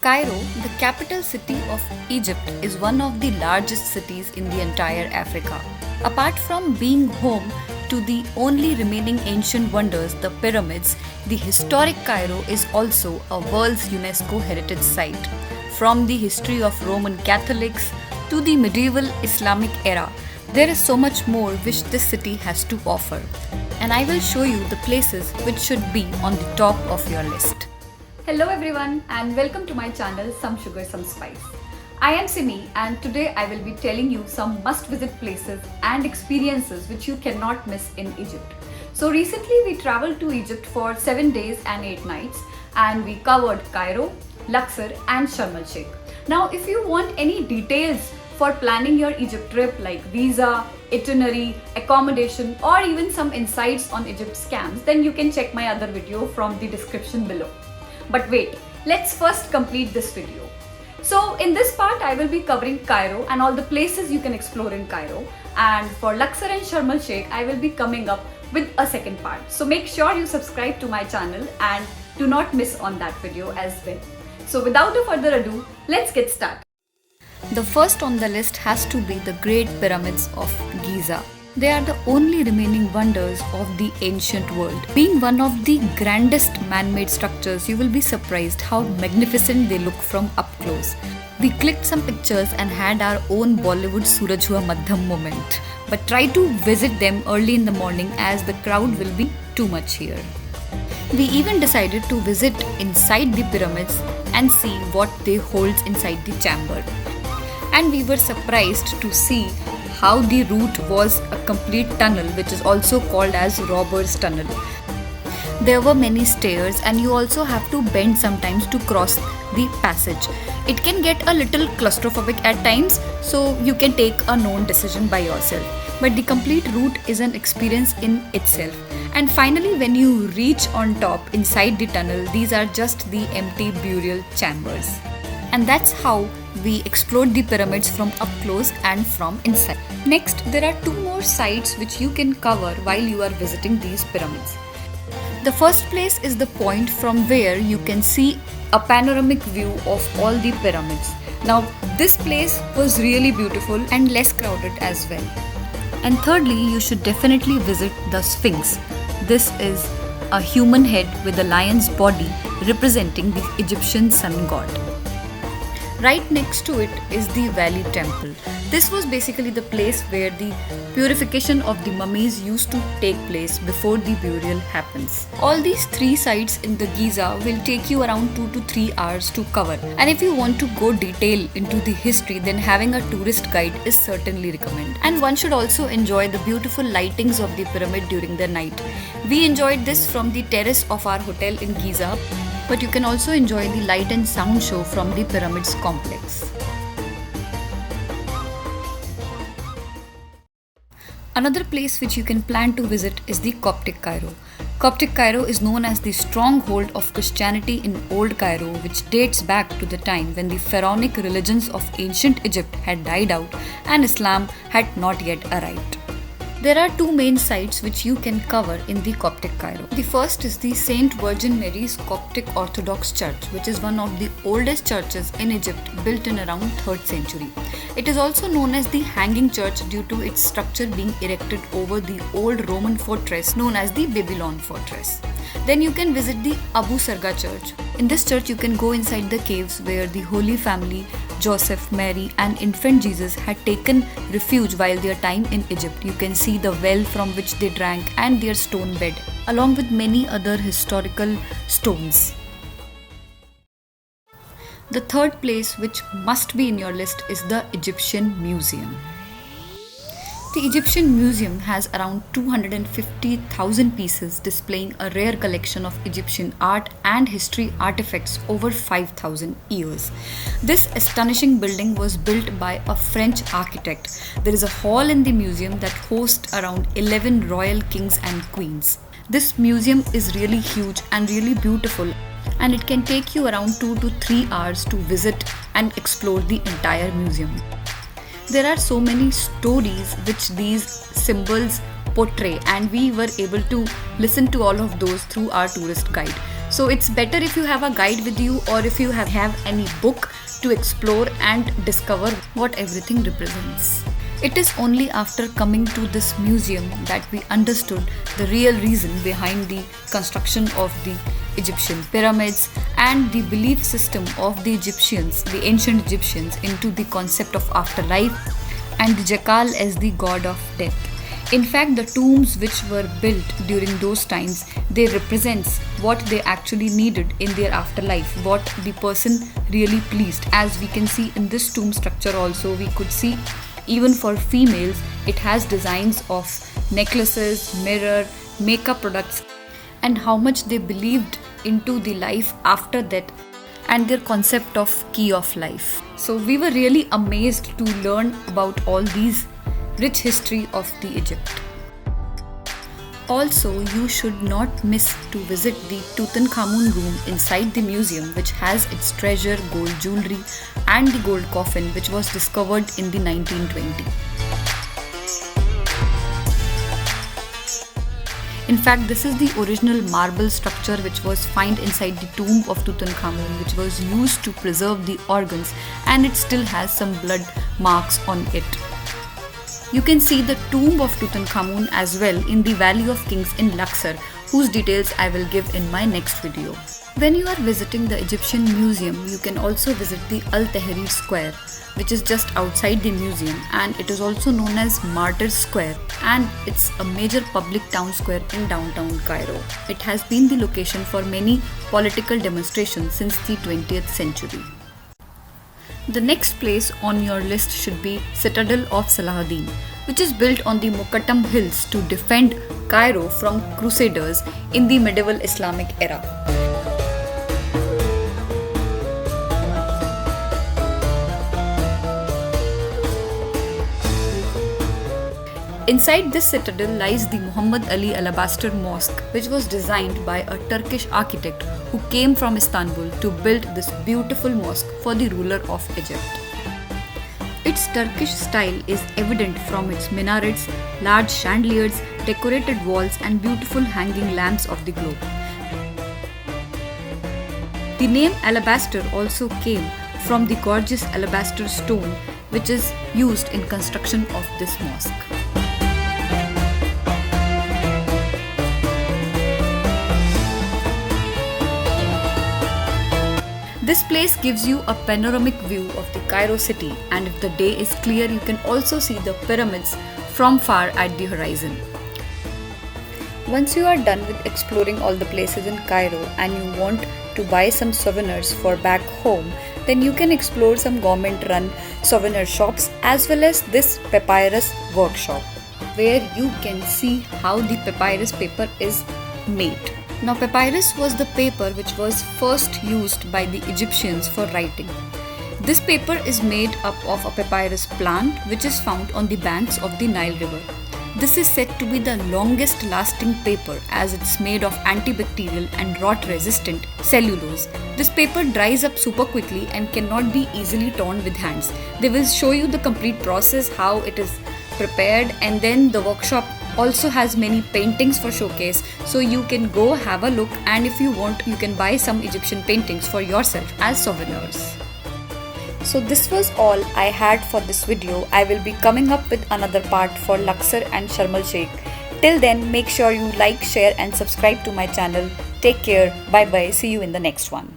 Cairo, the capital city of Egypt, is one of the largest cities in the entire Africa. Apart from being home to the only remaining ancient wonders, the pyramids, the historic Cairo is also a world's UNESCO heritage site. From the history of Roman Catholics to the medieval Islamic era, there is so much more which this city has to offer. And I will show you the places which should be on the top of your list. Hello everyone and welcome to my channel Some Sugar Some Spice. I am Simi and today I will be telling you some must visit places and experiences which you cannot miss in Egypt. So recently we traveled to Egypt for 7 days and 8 nights and we covered Cairo, Luxor and Sharm el Sheikh. Now if you want any details for planning your Egypt trip like visa, itinerary, accommodation or even some insights on Egypt scams, then you can check my other video from the description below. But wait, let's first complete this video. So in this part I will be covering Cairo and all the places you can explore in Cairo, and for Luxor and Sharm el Sheikh I will be coming up with a second part. So make sure you subscribe to my channel and do not miss on that video as well. So without further ado, let's get started. The first on the list has to be the Great Pyramids of Giza. They are the only remaining wonders of the ancient world. Being one of the grandest man-made structures, you will be surprised how magnificent they look from up close. We clicked some pictures and had our own Bollywood Suraj Hua Madhyam moment. But try to visit them early in the morning as the crowd will be too much here. We even decided to visit inside the pyramids and see what they hold inside the chamber. And we were surprised to see how the route was a complete tunnel, which is also called as Robber's Tunnel. There were many stairs and you also have to bend sometimes to cross the passage. It can get a little claustrophobic at times, so you can take a known decision by yourself. But the complete route is an experience in itself. And finally, when you reach on top inside the tunnel, these are just the empty burial chambers. And that's how we explored the pyramids from up close and from inside. Next, there are 2 more sites which you can cover while you are visiting these pyramids. The first place is the point from where you can see a panoramic view of all the pyramids. Now, this place was really beautiful and less crowded as well. And thirdly, you should definitely visit the Sphinx. This is a human head with a lion's body representing the Egyptian sun god. Right next to it is the Valley Temple. This was basically the place where the purification of the mummies used to take place before the burial happens. All these 3 sites in the Giza will take you around 2 to 3 hours to cover. And if you want to go detail into the history, then having a tourist guide is certainly recommended. And one should also enjoy the beautiful lightings of the pyramid during the night. We enjoyed this from the terrace of our hotel in Giza, but you can also enjoy the light and sound show from the pyramids complex. Another place which you can plan to visit is the Coptic Cairo. Coptic Cairo is known as the stronghold of Christianity in Old Cairo, which dates back to the time when the pharaonic religions of ancient Egypt had died out and Islam had not yet arrived. There are 2 main sites which you can cover in the Coptic Cairo. The first is the Saint Virgin Mary's Coptic Orthodox Church, which is one of the oldest churches in Egypt, built in around 3rd century. It is also known as the Hanging Church due to its structure being erected over the old Roman fortress known as the Babylon Fortress. Then you can visit the Abu Sarga Church. In this church you can go inside the caves where the Holy Family, Joseph, Mary and infant Jesus had taken refuge while their time in Egypt. You can see the well from which they drank and their stone bed, along with many other historical stones. The third place which must be in your list is the Egyptian Museum. The Egyptian Museum has around 250,000 pieces displaying a rare collection of Egyptian art and history artifacts over 5,000 years. This astonishing building was built by a French architect. There is a hall in the museum that hosts around 11 royal kings and queens. This museum is really huge and really beautiful, and it can take you around 2 to 3 hours to visit and explore the entire museum. There are so many stories which these symbols portray, and we were able to listen to all of those through our tourist guide. So it's better if you have a guide with you, or if you have any book to explore and discover what everything represents. It is only after coming to this museum that we understood the real reason behind the construction of the Egyptian pyramids and the belief system of the Egyptians, the ancient Egyptians, into the concept of afterlife and the jackal as the god of death. In fact, the tombs which were built during those times, they represents what they actually needed in their afterlife, what the person really pleased. As we can see in this tomb structure also, we could see even for females, it has designs of necklaces, mirror, makeup products, and how much they believed into the life after that and their concept of key of life. So we were really amazed to learn about all these rich history of the Egypt. Also, you should not miss to visit the Tutankhamun room inside the museum, which has its treasure, gold jewelry and the gold coffin which was discovered in the 1920. In fact, this is the original marble structure which was found inside the tomb of Tutankhamun, which was used to preserve the organs, and it still has some blood marks on it. You can see the tomb of Tutankhamun as well in the Valley of Kings in Luxor, whose details I will give in my next video. When you are visiting the Egyptian museum, you can also visit the Al Tahrir Square, which is just outside the museum, and it is also known as Martyrs Square, and it's a major public town square in downtown Cairo. It has been the location for many political demonstrations since the 20th century. The next place on your list should be Citadel of Saladin, which is built on the Muqattam Hills to defend Cairo from crusaders in the medieval Islamic era. Inside this citadel lies the Muhammad Ali Alabaster Mosque, which was designed by a Turkish architect who came from Istanbul to build this beautiful mosque for the ruler of Egypt. Its Turkish style is evident from its minarets, large chandeliers, decorated walls and beautiful hanging lamps of the globe. The name alabaster also came from the gorgeous alabaster stone which is used in construction of this mosque. This place gives you a panoramic view of the Cairo city, and if the day is clear, you can also see the pyramids from far at the horizon. Once you are done with exploring all the places in Cairo and you want to buy some souvenirs for back home, then you can explore some government-run souvenir shops as well as this papyrus workshop, where you can see how the papyrus paper is made. Now, papyrus was the paper which was first used by the Egyptians for writing. This paper is made up of a papyrus plant which is found on the banks of the Nile River. This is said to be the longest lasting paper as it's made of antibacterial and rot resistant cellulose. This paper dries up super quickly and cannot be easily torn with hands. They will show you the complete process, how it is prepared, and then the workshop also has many paintings for showcase, so you can go have a look, and if you want you can buy some Egyptian paintings for yourself as souvenirs. So this was all I had for this video. I will be coming up with another part for Luxor and Sharm el Sheikh. Till then, make sure you like, share and subscribe to my channel. Take care, bye bye, see you in the next one.